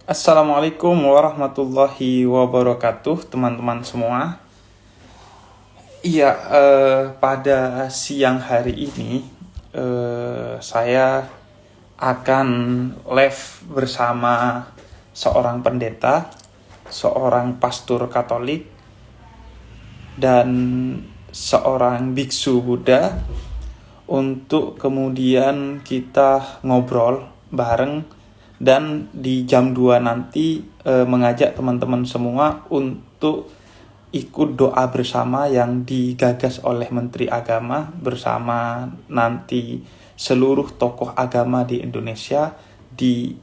Assalamualaikum warahmatullahi wabarakatuh, teman-teman semua. Iya, pada siang hari ini saya akan live bersama seorang pendeta, seorang pastor Katolik, dan seorang biksu Buddha untuk kemudian kita ngobrol bareng dan di jam 2 nanti mengajak teman-teman semua untuk ikut doa bersama yang digagas oleh Menteri Agama bersama nanti seluruh tokoh agama di Indonesia di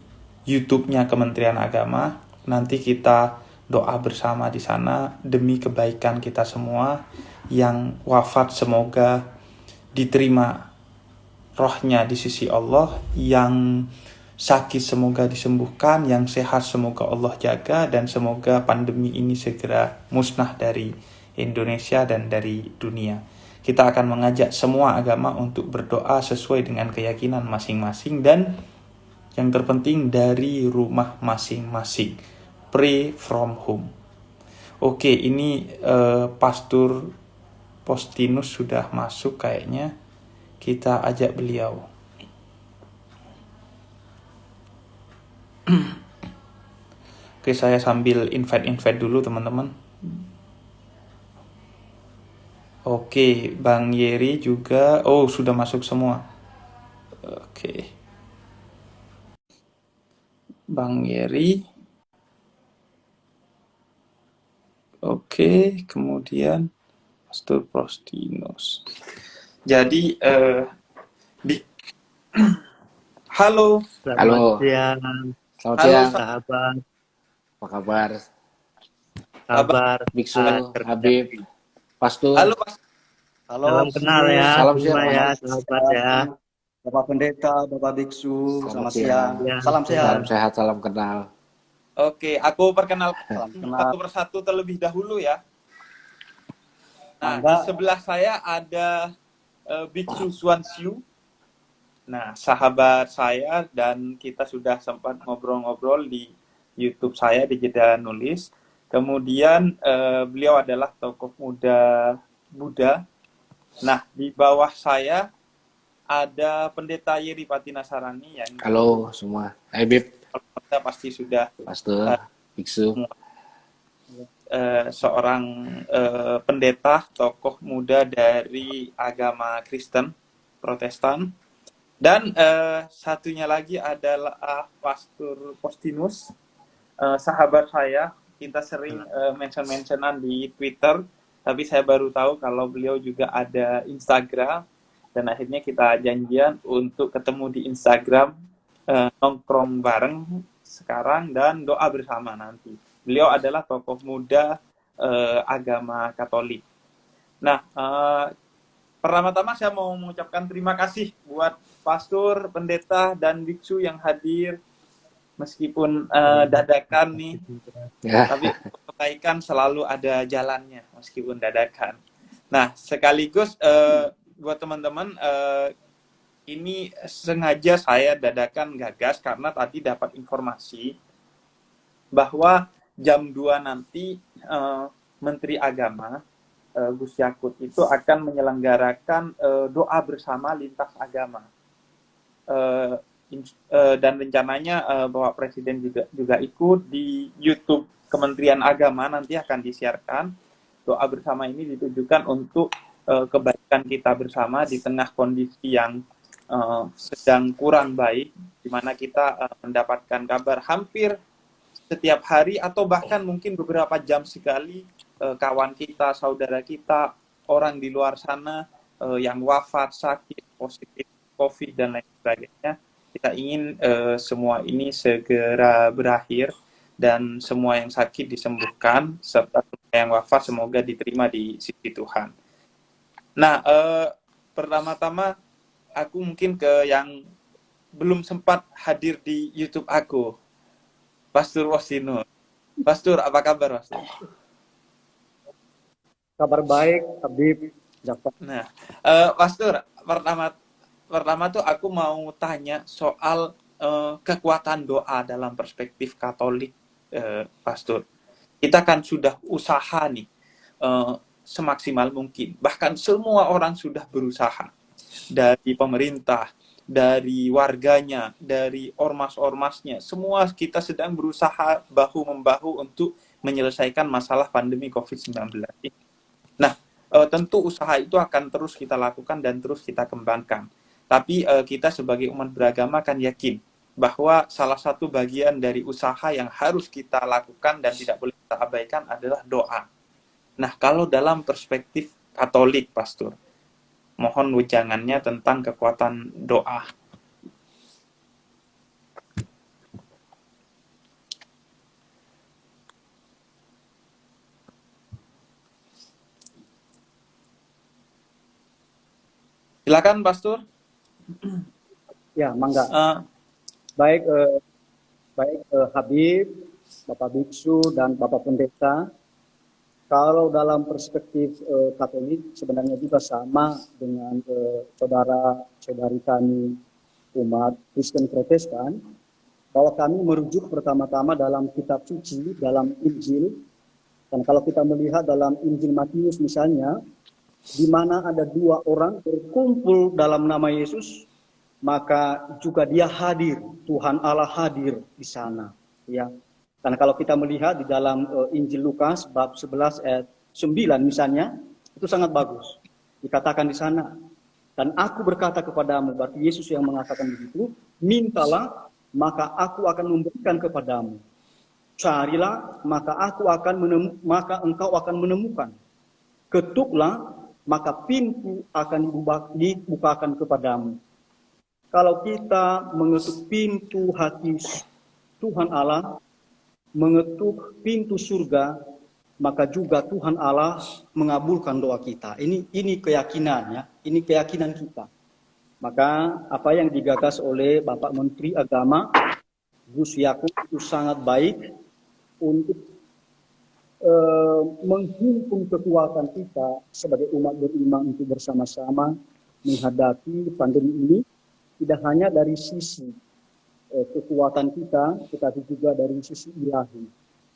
YouTube-nya Kementerian Agama. Nanti kita doa bersama di sana demi kebaikan kita semua. Yang wafat semoga diterima rohnya di sisi Allah, yang sakit semoga disembuhkan, yang sehat semoga Allah jaga, dan semoga pandemi ini segera musnah dari Indonesia dan dari dunia. Kita akan mengajak semua agama untuk berdoa sesuai dengan keyakinan masing-masing dan yang terpenting dari rumah masing-masing. Pray from home. Oke, ini Pastor Postinus sudah masuk kayaknya. Kita ajak beliau. Oke, saya sambil invite dulu teman-teman. Oke, Bang Yeri juga. Oh, sudah masuk semua. Oke. Bang Yeri. Oke, kemudian Pastor Postinus. Jadi, halo. Halo. Siang. Selamat Halo, siang. Sahabat. Apa kabar? Kabar. Biksu, Habib, Pastor. Halo, Pas. Halo, Salam kenal ya. Salam Semua siang, ya, Mas. sahabat ya. Bapak Pendeta, Bapak Biksu, Selamat selamat siang. siang. Salam sehat. Salam sehat, salam kenal. Oke, aku perkenalkan Salam kenal. satu persatu terlebih dahulu ya. Nah, Mangga. di sebelah saya ada Biksu Swansyu. Nah, sahabat saya dan kita sudah sempat ngobrol-ngobrol di YouTube saya di Jeda Nulis. Kemudian beliau adalah tokoh muda Buddha. Nah, di bawah saya ada Pendeta Yeri Patinasarani yang Halo semua. Habib, kita pasti sudah Pastor, Biksu. seorang pendeta, tokoh muda dari agama Kristen, Protestan. Dan satunya lagi adalah Pastor Postinus, sahabat saya. Kita sering mention-mentionan di Twitter, tapi saya baru tahu kalau beliau juga ada Instagram. Dan akhirnya kita janjian untuk ketemu di Instagram, nongkrong bareng sekarang dan doa bersama nanti. Beliau adalah tokoh muda agama Katolik. Nah, pertama-tama saya mau mengucapkan terima kasih buat pastor, pendeta, dan biksu yang hadir. Meskipun dadakan nih, Ya. tapi kebaikan selalu ada jalannya meskipun dadakan. Nah, sekaligus buat teman-teman, ini sengaja saya dadakan gagas karena tadi dapat informasi bahwa jam 2 nanti Menteri Agama Gus Yakut itu akan menyelenggarakan doa bersama lintas agama. Dan rencananya Bapak Presiden juga ikut di YouTube Kementerian Agama, nanti akan disiarkan. Doa bersama ini ditujukan untuk kebaikan kita bersama di tengah kondisi yang sedang kurang baik, di mana kita mendapatkan kabar hampir setiap hari atau bahkan mungkin beberapa jam sekali kawan kita, saudara kita, orang di luar sana yang wafat, sakit, positif COVID dan lain sebagainya. Kita ingin semua ini segera berakhir dan semua yang sakit disembuhkan serta yang wafat semoga diterima di sisi Tuhan. Nah, pertama-tama aku mungkin ke yang belum sempat hadir di YouTube aku, Pastor Postinus. Pastor, apa kabar, Pastor? Kabar baik, Habib. Jafar. Nah, Pastor, pertama tuh aku mau tanya soal kekuatan doa dalam perspektif Katolik, Pastor. Kita kan sudah usaha nih semaksimal mungkin. Bahkan semua orang sudah berusaha. Dari pemerintah, dari warganya, dari ormas-ormasnya. Semua kita sedang berusaha bahu-membahu untuk menyelesaikan masalah pandemi COVID-19. Nah, tentu usaha itu akan terus kita lakukan dan terus kita kembangkan. Tapi kita sebagai umat beragama kan yakin bahwa salah satu bagian dari usaha yang harus kita lakukan dan tidak boleh kita abaikan adalah doa. Nah, kalau dalam perspektif Katolik, Pastor, mohon wejangannya tentang kekuatan doa. Silakan, Pastor. Ya, mangga. Uh, Baik, Habib, Bapak Biksu, dan Bapak Pendeta. Kalau dalam perspektif Katolik sebenarnya juga sama dengan saudara-saudari kami umat Kristen Protestan, bahwa kami merujuk pertama-tama dalam kitab suci, dalam Injil. Dan kalau kita melihat dalam Injil Matius misalnya, di mana ada dua orang berkumpul dalam nama Yesus, maka juga dia hadir, Tuhan Allah hadir di sana. Ya. Karena kalau kita melihat di dalam Injil Lukas bab 11 ayat 9 misalnya, itu sangat bagus. Dikatakan di sana, dan aku berkata kepadamu, berarti Yesus yang mengatakan begitu, mintalah, maka aku akan memberikan kepadamu. Carilah, maka engkau akan menemukan. Ketuklah, maka pintu akan dibukakan kepadamu. Kalau kita mengetuk pintu hati Tuhan Allah, mengetuk pintu surga, maka juga Tuhan Allah mengabulkan doa kita. Ini keyakinannya, ini keyakinan kita. Maka apa yang digagas oleh Bapak Menteri Agama Gus Yakub itu sangat baik untuk menghimpun kekuatan kita sebagai umat beriman untuk bersama-sama menghadapi pandemi ini, tidak hanya dari sisi kekuatan kita, tetapi juga dari sisi ilahi.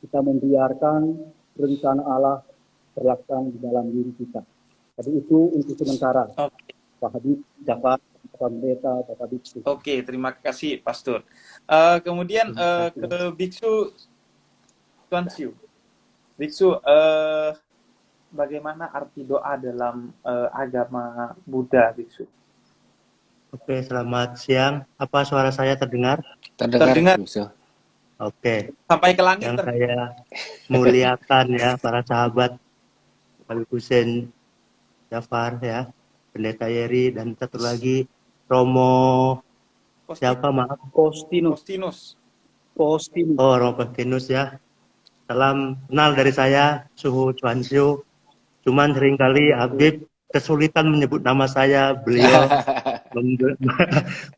Kita membiarkan rencana Allah terlaksana di dalam diri kita. Jadi itu untuk sementara. Oke. Pak Habib, Jafar, Bapak Pendeta, Bapak Biksu. Oke, terima kasih, Pastor. Kemudian ke Biksu Tuan Siu. Biksu, bagaimana arti doa dalam agama Buddha, Biksu? Oke, selamat siang. Apa suara saya terdengar? Terdengar. Bisa. Oke. Sampai ke langit. Yang saya muliakan ya para sahabat Habib Hussein Jafar ya, Pendeta Yeri, dan satu lagi Romo siapa maaf? Postinus. Oh, Romo Postinus ya. Salam kenal dari saya, Suhu Cuansio. Cuman seringkali Habib kesulitan menyebut nama saya, beliau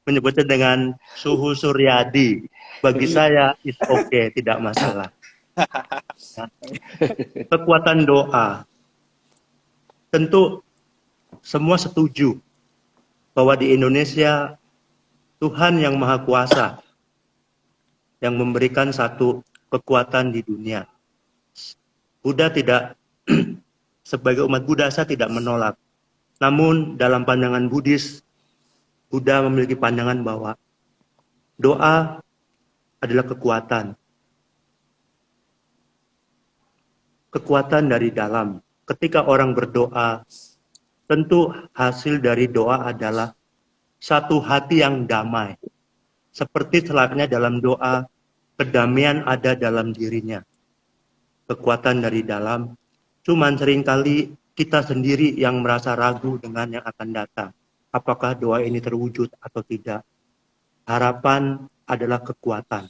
menyebutnya dengan Suhu Suryadi. Bagi saya is okay, tidak masalah. Kekuatan doa. Tentu semua setuju bahwa di Indonesia Tuhan yang Maha Kuasa yang memberikan satu kekuatan di dunia. Buddha tidak sebagai umat Buddha saya tidak menolak. Namun dalam pandangan Buddhis, Buddha memiliki pandangan bahwa doa adalah kekuatan. Kekuatan dari dalam. Ketika orang berdoa, tentu hasil dari doa adalah satu hati yang damai. Seperti selayaknya dalam doa, kedamaian ada dalam dirinya. Kekuatan dari dalam. Cuman seringkali kita sendiri yang merasa ragu dengan yang akan datang. Apakah doa ini terwujud atau tidak? Harapan adalah kekuatan.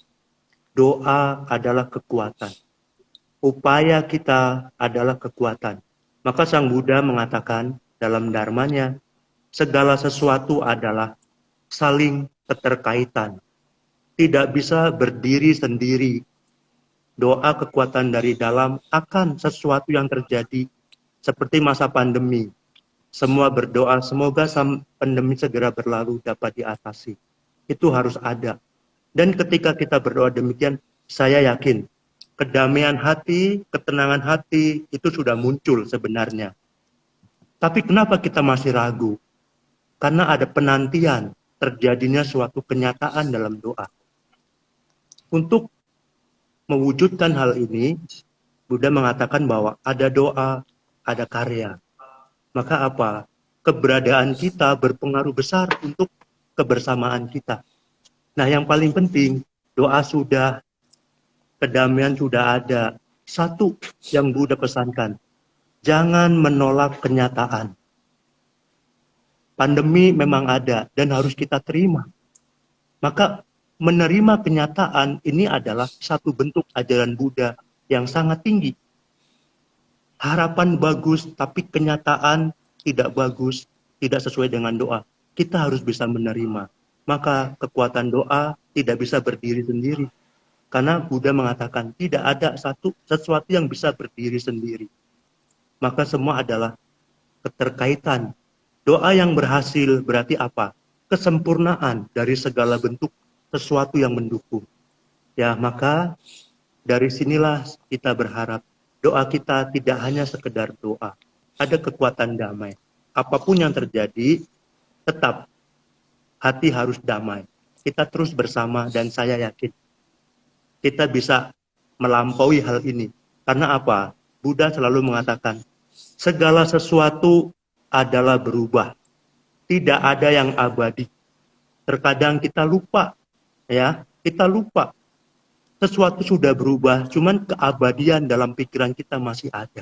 Doa adalah kekuatan. Upaya kita adalah kekuatan. Maka Sang Buddha mengatakan dalam dharmanya, segala sesuatu adalah saling keterkaitan. Tidak bisa berdiri sendiri. Doa kekuatan dari dalam akan sesuatu yang terjadi seperti masa pandemi. semua berdoa semoga pandemi segera berlalu dapat diatasi. Itu harus ada. Dan ketika kita berdoa demikian, saya yakin kedamaian hati, ketenangan hati itu sudah muncul sebenarnya. Tapi kenapa kita masih ragu? Karena ada penantian terjadinya suatu kenyataan dalam doa. Untuk mewujudkan hal ini, Buddha mengatakan bahwa ada doa, ada karya. Maka apa? Keberadaan kita berpengaruh besar untuk kebersamaan kita. Nah, yang paling penting, doa sudah, kedamaian sudah ada. Satu yang Buddha pesankan, jangan menolak kenyataan. Pandemi memang ada dan harus kita terima. Maka menerima kenyataan ini adalah satu bentuk ajaran Buddha yang sangat tinggi. Harapan bagus, tapi kenyataan tidak bagus, tidak sesuai dengan doa. Kita harus bisa menerima. Maka kekuatan doa tidak bisa berdiri sendiri. Karena Buddha mengatakan tidak ada sesuatu yang bisa berdiri sendiri. Maka semua adalah keterkaitan. Doa yang berhasil berarti apa? Kesempurnaan dari segala bentuk sesuatu yang mendukung. Ya, maka dari sinilah kita berharap doa kita tidak hanya sekedar doa. Ada kekuatan damai. Apapun yang terjadi, tetap hati harus damai. Kita terus bersama dan saya yakin kita bisa melampaui hal ini. Karena apa? Buddha selalu mengatakan, segala sesuatu adalah berubah. Tidak ada yang abadi. Terkadang kita lupa, ya, kita lupa. Sesuatu sudah berubah, cuman keabadian dalam pikiran kita masih ada.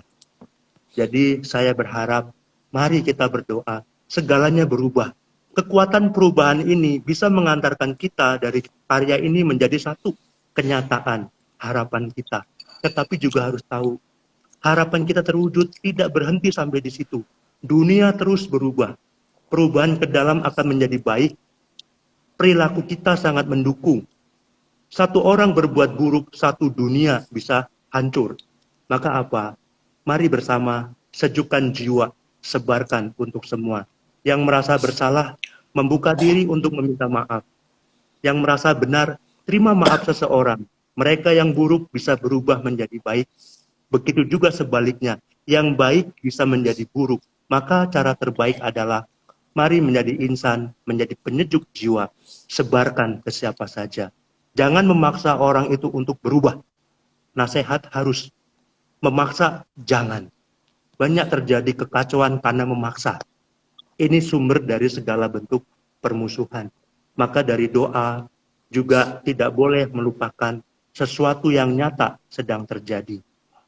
Jadi saya berharap, mari kita berdoa, segalanya berubah. Kekuatan perubahan ini bisa mengantarkan kita dari karya ini menjadi satu kenyataan harapan kita. Tetapi juga harus tahu, harapan kita terwujud tidak berhenti sampai di situ. Dunia terus berubah. Perubahan ke dalam akan menjadi baik. Perilaku kita sangat mendukung. Satu orang berbuat buruk, satu dunia bisa hancur. Maka apa? Mari bersama sejukkan jiwa, sebarkan untuk semua. Yang merasa bersalah, membuka diri untuk meminta maaf. Yang merasa benar, terima maaf seseorang. Mereka yang buruk bisa berubah menjadi baik. Begitu juga sebaliknya, yang baik bisa menjadi buruk. Maka cara terbaik adalah mari menjadi insan, menjadi penyejuk jiwa, sebarkan ke siapa saja. Jangan memaksa orang itu untuk berubah. Nasihat harus, memaksa jangan. Banyak terjadi kekacauan karena memaksa. Ini sumber dari segala bentuk permusuhan. Maka dari doa juga tidak boleh melupakan sesuatu yang nyata sedang terjadi.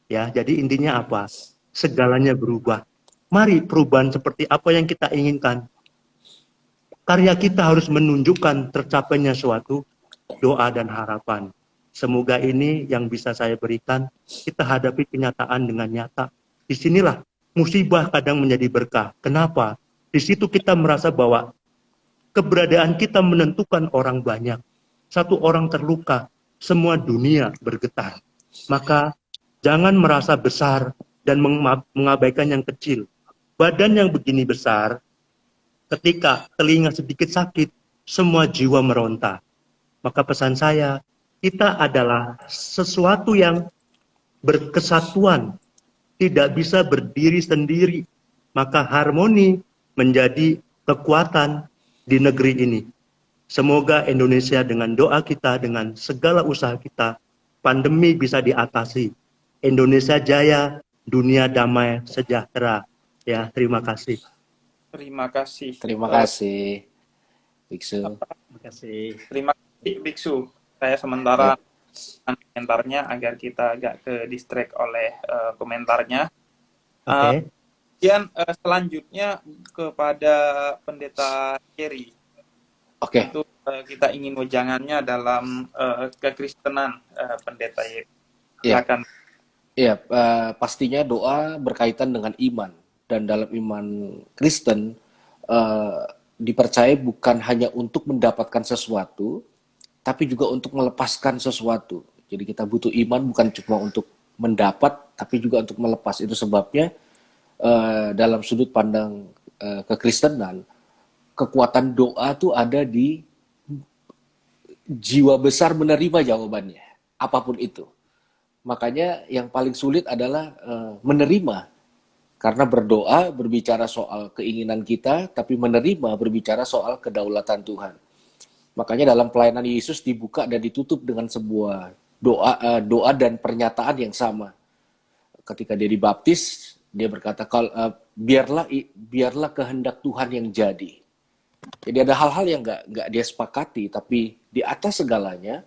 Ya, jadi intinya apa? Segalanya berubah. Mari perubahan seperti apa yang kita inginkan. Karya kita harus menunjukkan tercapainya suatu doa dan harapan. Semoga ini yang bisa saya berikan, kita hadapi kenyataan dengan nyata. Disinilah musibah kadang menjadi berkah. Kenapa? Di situ kita merasa bahwa keberadaan kita menentukan orang banyak. Satu orang terluka, semua dunia bergetar. Maka jangan merasa besar dan mengabaikan yang kecil. Badan yang begini besar, ketika telinga sedikit sakit, semua jiwa meronta. Maka pesan saya, kita adalah sesuatu yang berkesatuan, tidak bisa berdiri sendiri. Maka harmoni menjadi kekuatan di negeri ini. Semoga Indonesia dengan doa kita, dengan segala usaha kita, pandemi bisa diatasi. Indonesia jaya, dunia damai, sejahtera. Ya, terima kasih. Terima kasih. Terima kasih, Biksu. Terima kasih. Terima kasih, Biksu. Saya sementara komentarnya agar kita agak ke distract oleh komentarnya. Oke. Kemudian selanjutnya kepada Pendeta Kerry. Oke. Itu kita ingin wejangannya dalam kekristenan, Pendeta Kerry. Silakan. Iya, pastinya doa berkaitan dengan iman. Dan dalam iman Kristen, dipercaya bukan hanya untuk mendapatkan sesuatu, tapi juga untuk melepaskan sesuatu. Jadi kita butuh iman bukan cuma untuk mendapat, tapi juga untuk melepas. Itu sebabnya dalam sudut pandang kekristenan, kekuatan doa tuh ada di jiwa besar menerima jawabannya, apapun itu. Makanya yang paling sulit adalah menerima, karena berdoa berbicara soal keinginan kita, tapi menerima berbicara soal kedaulatan Tuhan. Makanya dalam pelayanan Yesus dibuka dan ditutup dengan sebuah doa dan pernyataan yang sama. Ketika dia dibaptis, dia berkata, biarlah kehendak Tuhan yang jadi. Jadi ada hal-hal yang nggak dia sepakati, tapi di atas segalanya,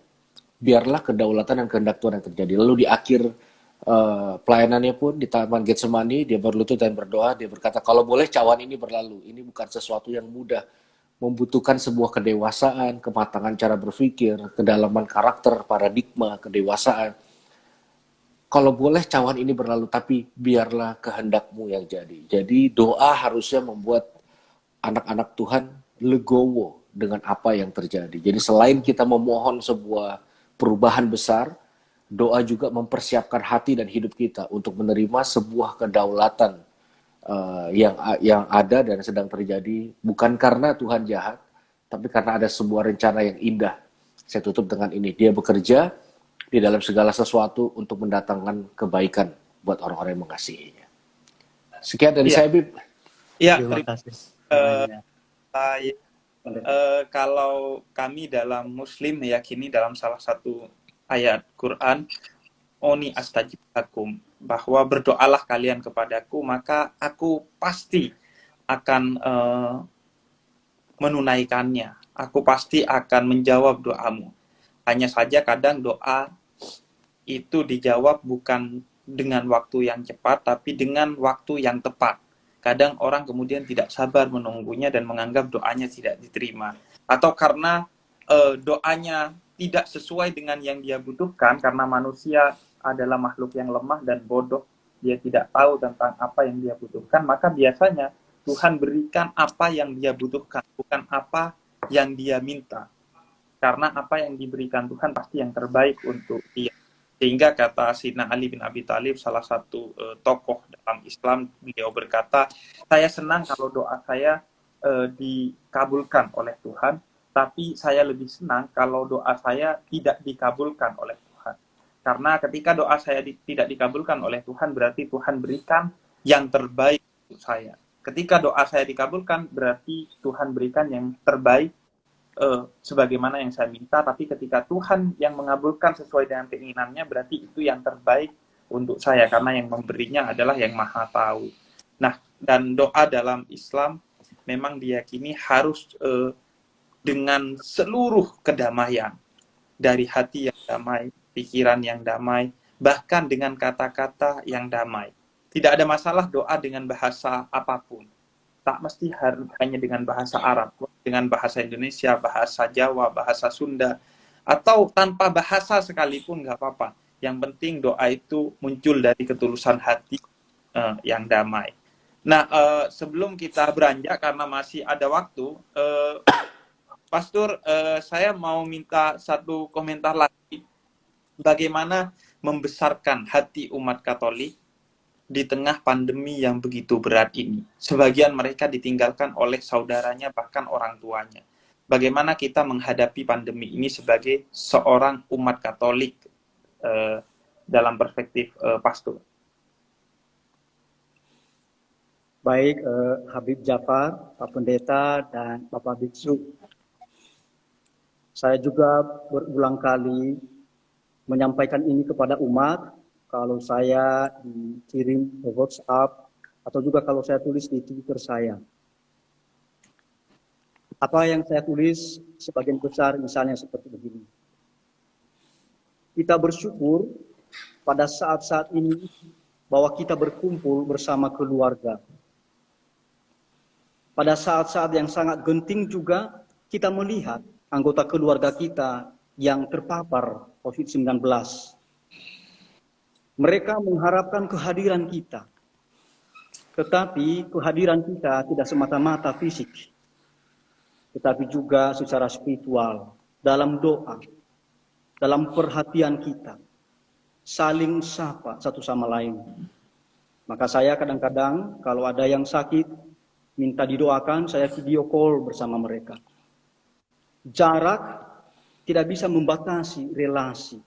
biarlah kedaulatan dan kehendak Tuhan yang terjadi. Lalu di akhir pelayanannya pun di Taman Getsemani, dia berlutut dan berdoa, dia berkata, kalau boleh cawan ini berlalu, ini bukan sesuatu yang mudah, membutuhkan sebuah kedewasaan, kematangan cara berpikir, kedalaman karakter, paradigma, kedewasaan. Kalau boleh cawan ini berlalu, tapi biarlah kehendakmu yang jadi. Jadi doa harusnya membuat anak-anak Tuhan legowo dengan apa yang terjadi. Jadi selain kita memohon sebuah perubahan besar, doa juga mempersiapkan hati dan hidup kita untuk menerima sebuah kedaulatan yang ada dan sedang terjadi, bukan karena Tuhan jahat, tapi karena ada sebuah rencana yang indah. Saya tutup dengan ini, dia bekerja di dalam segala sesuatu untuk mendatangkan kebaikan buat orang-orang yang mengasihinya. Sekian dari saya, Bib. Iya, Terima kasih. Kalau kami dalam Muslim meyakini dalam salah satu ayat Quran, Oni astajib lakum, bahwa berdoalah kalian kepadaku, maka aku pasti akan menunaikannya. Aku pasti akan menjawab doamu. Hanya saja kadang doa itu dijawab bukan dengan waktu yang cepat, tapi dengan waktu yang tepat. Kadang orang kemudian tidak sabar menunggunya dan menganggap doanya tidak diterima. Atau karena doanya tidak sesuai dengan yang dia butuhkan, karena manusia adalah makhluk yang lemah dan bodoh, dia tidak tahu tentang apa yang dia butuhkan, maka biasanya Tuhan berikan apa yang dia butuhkan, bukan apa yang dia minta. Karena apa yang diberikan Tuhan pasti yang terbaik untuk dia. Sehingga kata Sayyidina Ali bin Abi Thalib, salah satu tokoh dalam Islam, beliau berkata, saya senang kalau doa saya dikabulkan oleh Tuhan, tapi saya lebih senang kalau doa saya tidak dikabulkan oleh Tuhan. Karena ketika doa saya tidak dikabulkan oleh Tuhan, berarti Tuhan berikan yang terbaik untuk saya. Ketika doa saya dikabulkan, berarti Tuhan berikan yang terbaik sebagaimana yang saya minta. Tapi ketika Tuhan yang mengabulkan sesuai dengan keinginannya, berarti itu yang terbaik untuk saya, karena yang memberinya adalah yang Maha Tahu. Nah, dan doa dalam Islam memang diyakini harus dengan seluruh kedamaian, dari hati yang damai, pikiran yang damai, bahkan dengan kata-kata yang damai. Tidak ada masalah doa dengan bahasa apapun. Tak mesti hanya dengan bahasa Arab, dengan bahasa Indonesia, bahasa Jawa, bahasa Sunda, atau tanpa bahasa sekalipun nggak apa-apa. Yang penting doa itu muncul dari ketulusan hati yang damai. Nah, sebelum kita beranjak, karena masih ada waktu, Pastor, saya mau minta satu komentar lagi. Bagaimana membesarkan hati umat Katolik di tengah pandemi yang begitu berat ini? Sebagian mereka ditinggalkan oleh saudaranya, bahkan orang tuanya. Bagaimana kita menghadapi pandemi ini sebagai seorang umat Katolik dalam perspektif Pastor? Baik, Habib Jafar, Pak Pendeta, dan Bapak Biksu. Saya juga berulang kali menyampaikan ini kepada umat. Kalau saya dikirim ke WhatsApp, atau juga kalau saya tulis di Twitter saya. Apa yang saya tulis sebagian besar misalnya seperti begini. Kita bersyukur pada saat-saat ini bahwa kita berkumpul bersama keluarga. Pada saat-saat yang sangat genting juga kita melihat anggota keluarga kita yang terpapar COVID-19. Mereka mengharapkan kehadiran kita. Tetapi kehadiran kita tidak semata-mata fisik, tetapi juga secara spiritual, dalam doa, dalam perhatian kita, saling sapa satu sama lain. Maka saya kadang-kadang kalau ada yang sakit, minta didoakan, saya video call bersama mereka. Jarak tidak bisa membatasi relasi.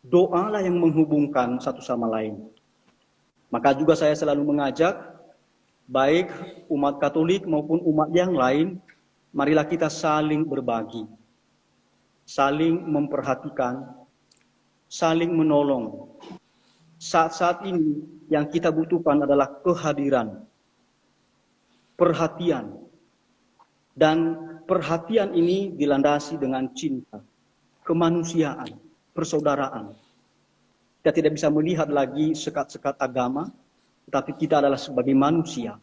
Doalah yang menghubungkan satu sama lain. Maka juga saya selalu mengajak, baik umat Katolik maupun umat yang lain, marilah kita saling berbagi, saling memperhatikan, saling menolong. Saat-saat ini yang kita butuhkan adalah kehadiran, perhatian, dan perhatian ini dilandasi dengan cinta, kemanusiaan, persaudaraan. Kita tidak bisa melihat lagi sekat-sekat agama, tetapi kita adalah sebagai manusia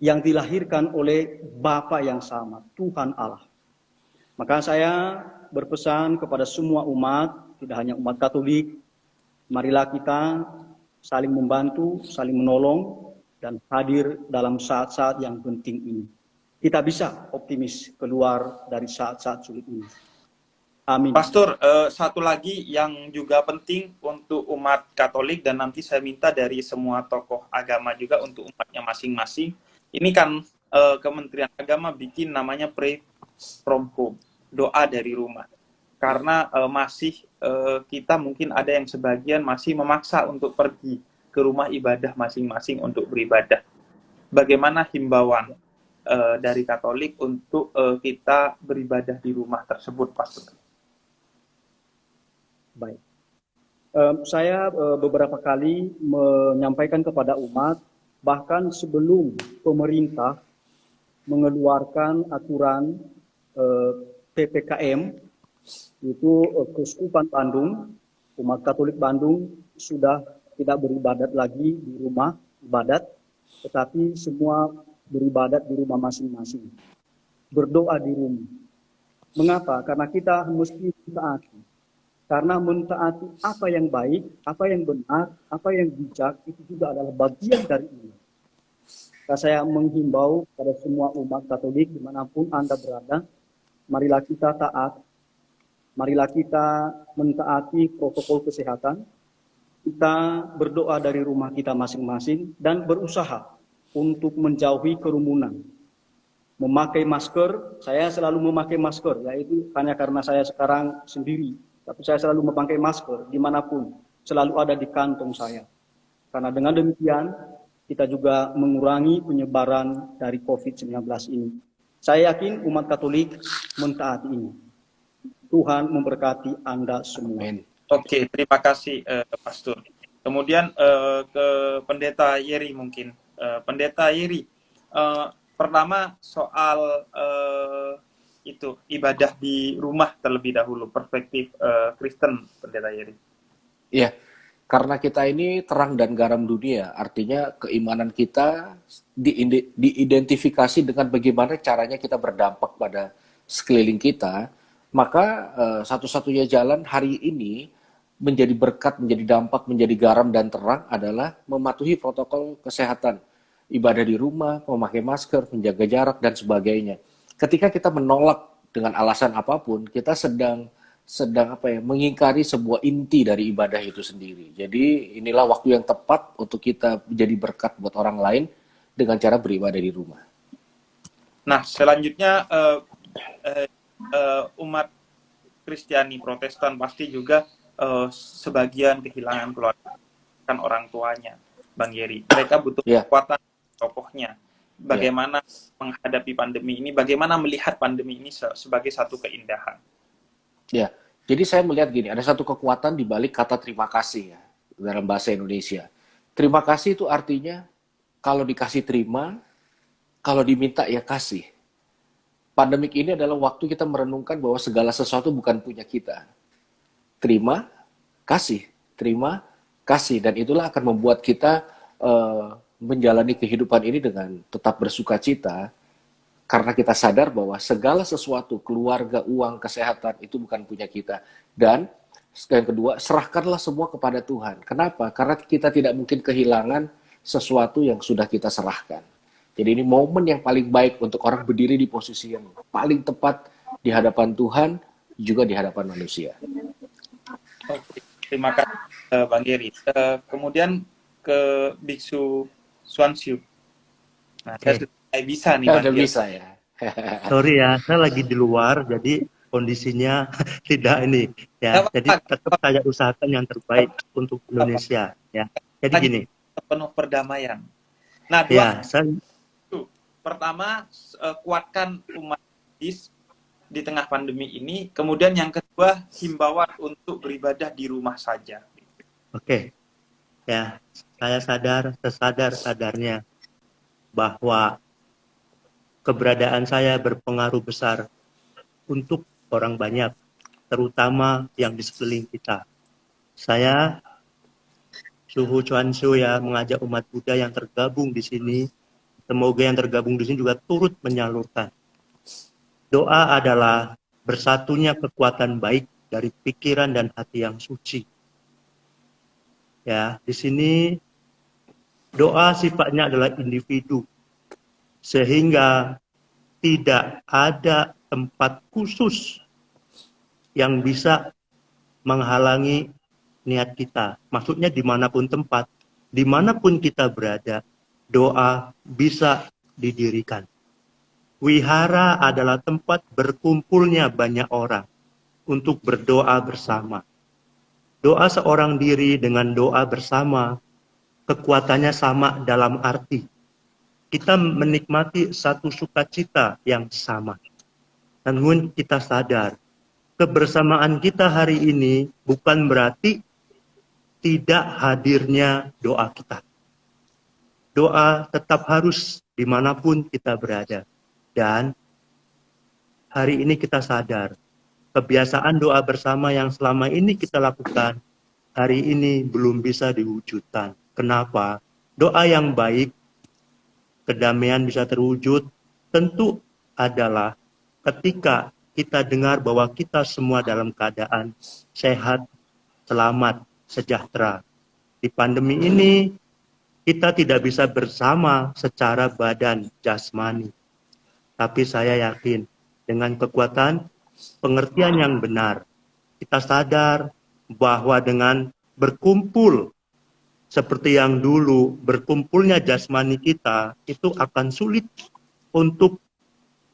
yang dilahirkan oleh Bapa yang sama, Tuhan Allah. Maka saya berpesan kepada semua umat, tidak hanya umat Katolik, marilah kita saling membantu, saling menolong, dan hadir dalam saat-saat yang penting ini. Kita bisa optimis keluar dari saat-saat sulit ini. Amin. Pastor, satu lagi yang juga penting untuk umat Katolik, dan nanti saya minta dari semua tokoh agama juga untuk umatnya masing-masing. Ini kan Kementerian Agama bikin namanya Pray from Home, doa dari rumah. Karena masih kita mungkin ada yang sebagian masih memaksa untuk pergi ke rumah ibadah masing-masing untuk beribadah. Bagaimana himbauan dari Katolik untuk kita beribadah di rumah tersebut, Pastor? Baik. Saya beberapa kali menyampaikan kepada umat, bahkan sebelum pemerintah mengeluarkan aturan PPKM, itu Keuskupan Bandung, umat Katolik Bandung sudah tidak beribadat lagi di rumah ibadat, tetapi semua beribadat di rumah masing-masing, berdoa di rumah. Mengapa? Karena kita mesti mentaati. Karena mentaati apa yang baik, apa yang benar, apa yang bijak, itu juga adalah bagian dari iman. Saya menghimbau pada semua umat Katolik dimanapun Anda berada, marilah kita taat, marilah kita mentaati protokol kesehatan, kita berdoa dari rumah kita masing-masing, dan berusaha untuk menjauhi kerumunan. Memakai masker, saya selalu memakai masker, yaitu hanya karena saya sekarang sendiri, tapi saya selalu memakai masker dimanapun, selalu ada di kantong saya. Karena dengan demikian, kita juga mengurangi penyebaran dari COVID-19 ini. Saya yakin umat Katolik mentaati ini. Tuhan memberkati Anda semua. Amin. Oke, terima kasih Pastor. Kemudian ke Pendeta Yeri mungkin. Pendeta Yeri, pertama soal itu ibadah di rumah terlebih dahulu, perspektif Kristen, Pendeta Yeri. Iya, karena kita ini terang dan garam dunia, artinya keimanan kita diidentifikasi dengan bagaimana caranya kita berdampak pada sekeliling kita, maka satu-satunya jalan hari ini menjadi berkat, menjadi dampak, menjadi garam dan terang adalah mematuhi protokol kesehatan. Ibadah di rumah, memakai masker, menjaga jarak, dan sebagainya. Ketika kita menolak dengan alasan apapun, kita sedang mengingkari sebuah inti dari ibadah itu sendiri. Jadi inilah waktu yang tepat untuk kita menjadi berkat buat orang lain dengan cara beribadah di rumah. Nah, selanjutnya umat Kristiani Protestan pasti juga sebagian kehilangan keluarga, kan orang tuanya, Bang Yeri. Mereka butuh kekuatan tokohnya. Bagaimana menghadapi pandemi ini? Bagaimana melihat pandemi ini sebagai satu keindahan? Ya, jadi saya melihat gini, ada satu kekuatan di balik kata terima kasih ya, dalam bahasa Indonesia. Terima kasih itu artinya kalau dikasih terima, kalau diminta ya kasih. Pandemik ini adalah waktu kita merenungkan bahwa segala sesuatu bukan punya kita. Terima, kasih. Terima, kasih. Dan itulah akan membuat kita menjalani kehidupan ini dengan tetap bersuka cita, karena kita sadar bahwa segala sesuatu, keluarga, uang, kesehatan, itu bukan punya kita. Dan yang kedua, serahkanlah semua kepada Tuhan. Kenapa? Karena kita tidak mungkin kehilangan sesuatu yang sudah kita serahkan. Jadi ini momen yang paling baik untuk orang berdiri di posisi yang paling tepat di hadapan Tuhan, juga di hadapan manusia. Oke, terima kasih Bang Yeri. Kemudian ke Biksu Swansyu. Nah, saya Oke, sudah mulai bisa nih Ya, udah manggil. bisa ya. sorry ya, saya lagi di luar, jadi kondisinya tidak ini Nggak ya. Jadi apa-apa, tetap saya usahakan yang terbaik untuk nggak apa-apa. Indonesia ya. Jadi Lagi gini, penuh perdamaian. Nah, dua hal ya saya itu. Pertama, kuatkan umat Islam di tengah pandemi ini. Kemudian yang kedua, himbauan untuk beribadah di rumah saja. oke ya. Saya sadar sesadar-sadarnya bahwa keberadaan saya berpengaruh besar untuk orang banyak, terutama yang di sekeliling kita. Saya Suhu Cuansu ya mengajak umat Buddha yang tergabung di sini, semoga yang tergabung di sini juga turut menyalurkan. Doa adalah bersatunya kekuatan baik dari pikiran dan hati yang suci. Ya, di sini doa sifatnya adalah individu, sehingga tidak ada tempat khusus yang bisa menghalangi niat kita. Maksudnya dimanapun tempat, dimanapun kita berada, doa bisa didirikan. Wihara adalah tempat berkumpulnya banyak orang untuk berdoa bersama. Doa seorang diri dengan doa bersama, kekuatannya sama dalam arti kita menikmati satu sukacita yang sama. Namun kita sadar, kebersamaan kita hari ini bukan berarti tidak hadirnya doa kita. Doa tetap harus dimanapun kita berada. Dan hari ini kita sadar, kebiasaan doa bersama yang selama ini kita lakukan, hari ini belum bisa diwujudkan. Kenapa? Doa yang baik, kedamaian bisa terwujud, tentu adalah ketika kita dengar bahwa kita semua dalam keadaan sehat, selamat, sejahtera. Di pandemi ini, kita tidak bisa bersama secara badan jasmani. Tapi saya yakin dengan kekuatan pengertian yang benar, kita sadar bahwa dengan berkumpul seperti yang dulu, berkumpulnya jasmani kita, itu akan sulit untuk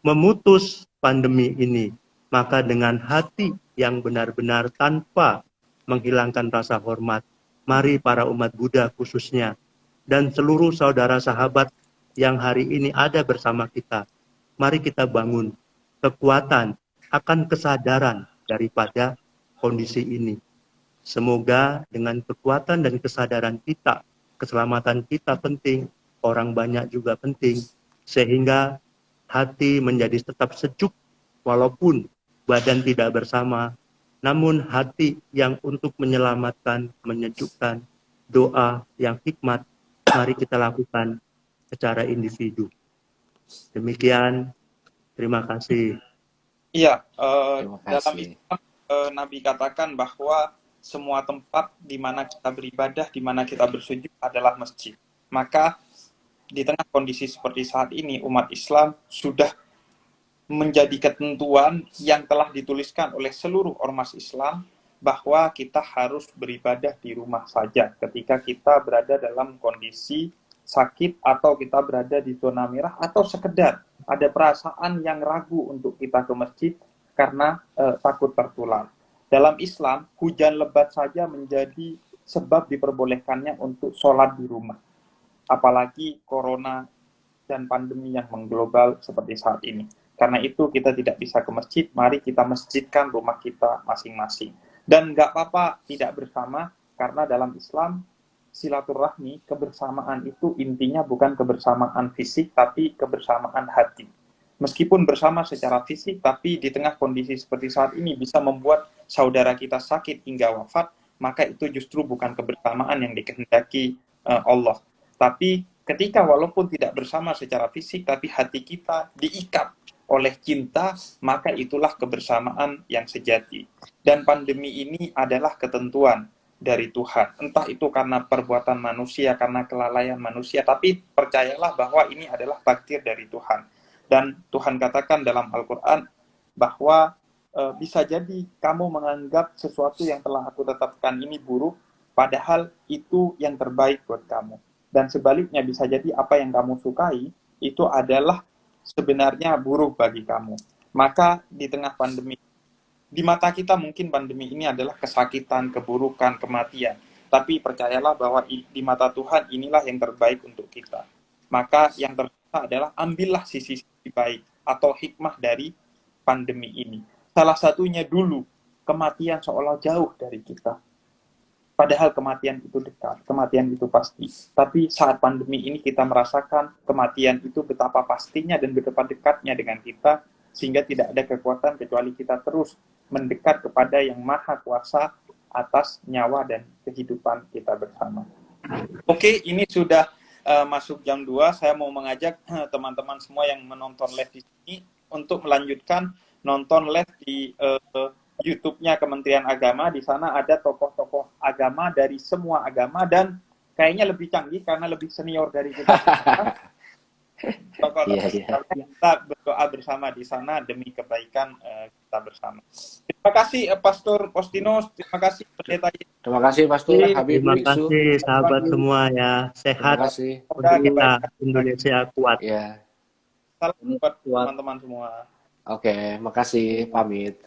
memutus pandemi ini. Maka dengan hati yang benar-benar tanpa menghilangkan rasa hormat, mari para umat Buddha khususnya, dan seluruh saudara sahabat yang hari ini ada bersama kita, mari kita bangun kekuatan akan kesadaran daripada kondisi ini. Semoga dengan kekuatan dan kesadaran kita, keselamatan kita penting, orang banyak juga penting, sehingga hati menjadi tetap sejuk walaupun badan tidak bersama, namun hati yang untuk menyelamatkan, menyejukkan, doa yang hikmat, mari kita lakukan secara individu. Demikian, terima kasih. Iya, Terima dalam kasih. Islam Nabi katakan bahwa semua tempat di mana kita beribadah, di mana kita bersujud adalah masjid. Maka di tengah kondisi seperti saat ini, umat Islam sudah menjadi ketentuan yang telah dituliskan oleh seluruh ormas Islam bahwa kita harus beribadah di rumah saja ketika kita berada dalam kondisi sakit atau kita berada di zona merah atau sekedar ada perasaan yang ragu untuk kita ke masjid karena takut tertular. Dalam Islam, hujan lebat saja menjadi sebab diperbolehkannya untuk sholat di rumah. Apalagi corona dan pandemi yang mengglobal seperti saat ini. Karena itu kita tidak bisa ke masjid, mari kita masjidkan rumah kita masing-masing. Dan nggak apa-apa tidak bersama, karena dalam Islam, silaturahmi, kebersamaan itu intinya bukan kebersamaan fisik, tapi kebersamaan hati. Meskipun bersama secara fisik, tapi di tengah kondisi seperti saat ini bisa membuat saudara kita sakit hingga wafat, maka itu justru bukan kebersamaan yang dikehendaki Allah. Tapi ketika walaupun tidak bersama secara fisik, tapi hati kita diikat oleh cinta, maka itulah kebersamaan yang sejati. Dan pandemi ini adalah ketentuan dari Tuhan. Entah itu karena perbuatan manusia, karena kelalaian manusia, tapi percayalah bahwa ini adalah takdir dari Tuhan. Dan Tuhan katakan dalam Al-Quran bahwa bisa jadi kamu menganggap sesuatu yang telah aku tetapkan ini buruk, padahal itu yang terbaik buat kamu. Dan sebaliknya bisa jadi apa yang kamu sukai itu adalah sebenarnya buruk bagi kamu. Maka di tengah pandemi, di mata kita mungkin pandemi ini adalah kesakitan, keburukan, kematian. Tapi percayalah bahwa di mata Tuhan inilah yang terbaik untuk kita. Maka yang terbaik adalah ambillah sisi-sisi baik atau hikmah dari pandemi ini. Salah satunya dulu, kematian seolah jauh dari kita. Padahal kematian itu dekat, kematian itu pasti. Tapi saat pandemi ini kita merasakan kematian itu betapa pastinya dan betapa dekatnya dengan kita, sehingga tidak ada kekuatan kecuali kita terus mendekat kepada yang maha kuasa atas nyawa dan kehidupan kita bersama. Oke, ini sudah masuk jam 2. Saya mau mengajak teman-teman semua yang menonton live di sini untuk melanjutkan nonton live di YouTube-nya Kementerian Agama. Di sana ada tokoh-tokoh agama dari semua agama dan kayaknya lebih canggih karena lebih senior dari kita. Kita berdoa bersama di sana demi kebaikan kita bersama. Terima kasih Pastor Postinos, terima kasih Pendeta. Terima kasih Pastor Habib Terima Biksu. kasih sahabat semua ya. Sehat Terima kasih. untuk kita Indonesia kuat. Ya. Salam buat teman-teman semua. Oke, makasih. Pamit.